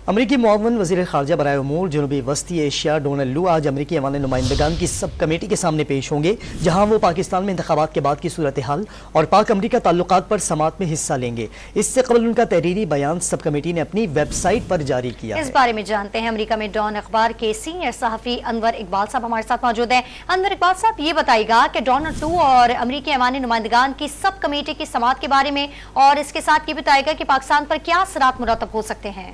امریکی معاون وزیر خارجہ برائے امور جنوبی وسطی ایشیا ڈونلڈ لو آج امریکی ایوان نمائندگان کی سب کمیٹی کے سامنے پیش ہوں گے، جہاں وہ پاکستان میں انتخابات کے بعد کی صورتحال اور پاک امریکہ تعلقات پر سماعت میں حصہ لیں گے۔ اس سے قبل ان کا تحریری بیان سب کمیٹی نے اپنی ویب سائٹ پر جاری کیا ہے۔ اس بارے میں جانتے ہیں امریکہ میں ڈان اخبار کے سینئر صحافی انور اقبال صاحب ہمارے ساتھ موجود ہیں۔ انور اقبال صاحب، یہ بتائے گا کہ ڈونلڈ لو اور امریکی ایوان نمائندگان کی سب کمیٹی کی سماعت کے بارے میں، اور اس کے ساتھ یہ بتائے گا کہ پاکستان پر کیا اثرات مرتب ہو سکتے ہیں؟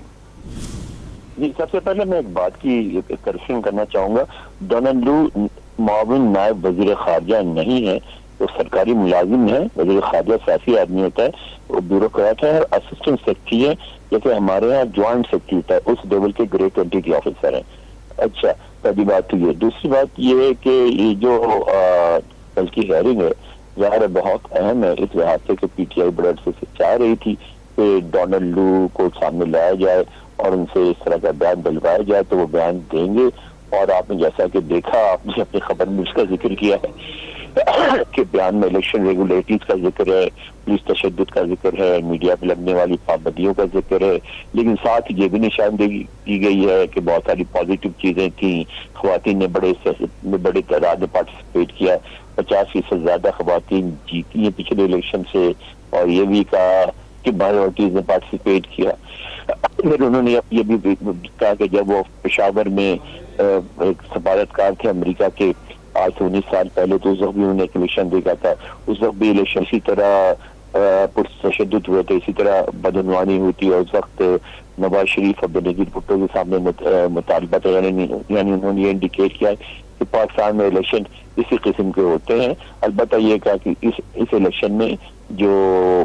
جی، سب سے پہلے میں ایک بات کی کرشن کرنا چاہوں گا۔ ڈونلڈ لو معاون نائب وزیر خارجہ نہیں ہے، وہ سرکاری ملازم ہے۔ وزیر خارجہ سیاسی آدمی ہوتا ہے، وہ بیوروکریٹ ہے اور اسسٹنٹ سیکرٹری ہے، جیسے ہمارے یہاں جوائنٹ سیکرٹری ہوتا ہے، اس لیول کے گریڈ 20 کے آفیسر ہیں۔ اچھا، پہلی بات تو یہ۔ دوسری بات یہ ہے کہ یہ جو کل کی ہیئرنگ ہے، ظاہر ہے بہت اہم ہے، اس لحاظ سے کہ پی ٹی آئی بڑے عرصے سے چاہ رہی تھی کہ ڈونلڈ لو کو سامنے لایا جائے اور ان سے اس طرح کا بیان دلوایا جائے، تو وہ بیان دیں گے۔ اور آپ نے جیسا کہ دیکھا، آپ نے اپنی خبر میں اس کا ذکر کیا ہے کہ بیان میں الیکشن ریگولیٹریز کا ذکر ہے، پولیس تشدد کا ذکر ہے، میڈیا پہ لگنے والی پابندیوں کا ذکر ہے، لیکن ساتھ یہ بھی نشاندہی کی گئی ہے کہ بہت ساری پازیٹو چیزیں تھیں۔ خواتین نے بڑی تعداد میں پارٹیسپیٹ کیا، 50% زیادہ خواتین جیتی ہیں پچھلے الیکشن سے، اور یہ بھی کہا کہ مائنورٹیز نے پارٹیسپیٹ کیا۔ پھر انہوں نے یہ بھی کہا کہ جب وہ پشاور میں ایک سفارتکار تھے امریکہ کے آج سے 19 سال پہلے، تو اس وقت بھی انہوں نے ایک الیکشن دیکھا تھا، اس وقت بھی الیکشن اسی طرح پرتشدد ہوئے تھے، اسی طرح بدعنوانی ہوئی تھی، اور اس وقت نواز شریف اور بینظیر بھٹو کے سامنے مطالبہ تھا، یعنی انہوں نے یہ انڈیکیٹ کیا کہ پاکستان میں الیکشن اسی قسم کے ہوتے ہیں۔ البتہ یہ کہا کہ اس الیکشن میں جو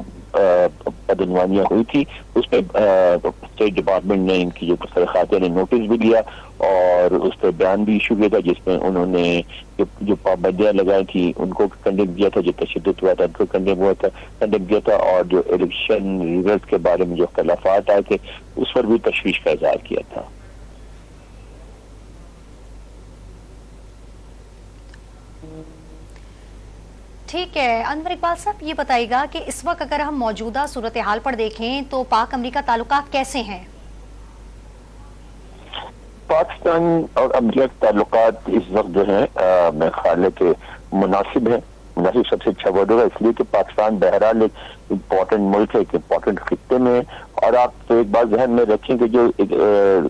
بدعنوانیاں ہوئی تھی اس پہ اسٹیٹ ڈپارٹمنٹ نے ان کی جو خاتون نے نوٹس بھی لیا اور اس پہ بیان بھی ایشو کیا تھا، جس میں انہوں نے جو پابندیاں لگائی تھی ان کو کنڈیم کیا تھا، جو تشدد ہوا تھا ان کو کنڈیم کیا تھا، اور جو الیکشن ریزلٹ کے بارے میں جو اختلافات آئے تھے اس پر بھی تشویش کا اظہار کیا تھا۔ ٹھیک ہے انور اقبال صاحب، یہ بتائیے گا کہ اس وقت اگر ہم موجودہ صورتحال پر دیکھیں تو پاک امریکہ تعلقات کیسے ہیں؟ پاکستان اور امریکہ کے تعلقات اس وقت جو ہیں میرے خیال ہے کہ مناسب ہیں۔ مناسب سب سے اچھا ورڈ ہوگا، اس لیے کہ پاکستان بہرحال ایک امپورٹنٹ ملک ہے، ایک امپورٹنٹ خطے میں ہے، اور آپ ایک بات ذہن میں رکھیں کہ جو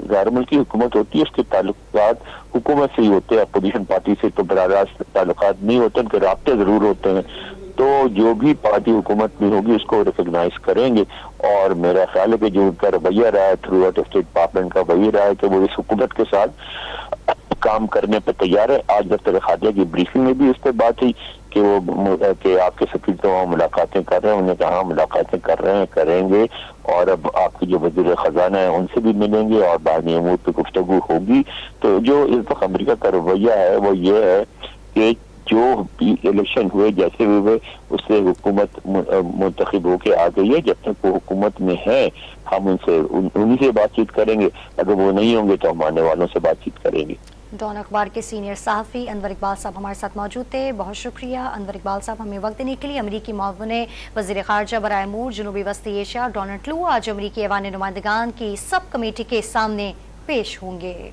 غیر ملکی حکومت ہوتی ہے اس کے تعلقات حکومت سے ہی ہوتے ہیں، اپوزیشن پارٹی سے تو براہ راست تعلقات نہیں ہوتے، ان کے رابطے ضرور ہوتے ہیں۔ تو جو بھی پارٹی حکومت میں ہوگی اس کو ریکگنائز کریں گے، اور میرا خیال ہے کہ جو ان کا رویہ رہا ہے تھرو آؤٹ اسٹیٹ ڈپارٹمنٹ کا وہی رہا ہے کہ وہ اس حکومت کے ساتھ کام کرنے پہ تیار ہے۔ آج دفتر خارجہ کی بریفنگ میں بھی اس پہ بات ہوئی کہ آپ کے سفیر تو وہاں ملاقاتیں کر رہے ہیں، انہوں نے کہا ملاقاتیں کر رہے ہیں، کریں گے، اور اب آپ کے جو وزیر خزانہ ہیں ان سے بھی ملیں گے اور باہمی امور پہ گفتگو ہوگی۔ تو جو اس وقت امریکہ کا رویہ ہے وہ یہ ہے کہ جو بھی الیکشن ہوئے جیسے بھی ہوئے اس سے حکومت منتخب ہو کے آ گئی ہے، جب تک وہ حکومت میں ہے ہم انہیں سے بات چیت کریں گے، اگر وہ نہیں ہوں گے تو ہم آنے والوں سے بات چیت کریں گے۔ ڈان اخبار کے سینئر صحافی انور اقبال صاحب ہمارے ساتھ موجود تھے، بہت شکریہ انور اقبال صاحب ہمیں وقت دینے کے لیے۔ امریکی معاون وزیر خارجہ برائے امور جنوبی وسطی ایشیا ڈونلڈ لو آج امریکی ایوان نمائندگان کی سب کمیٹی کے سامنے پیش ہوں گے۔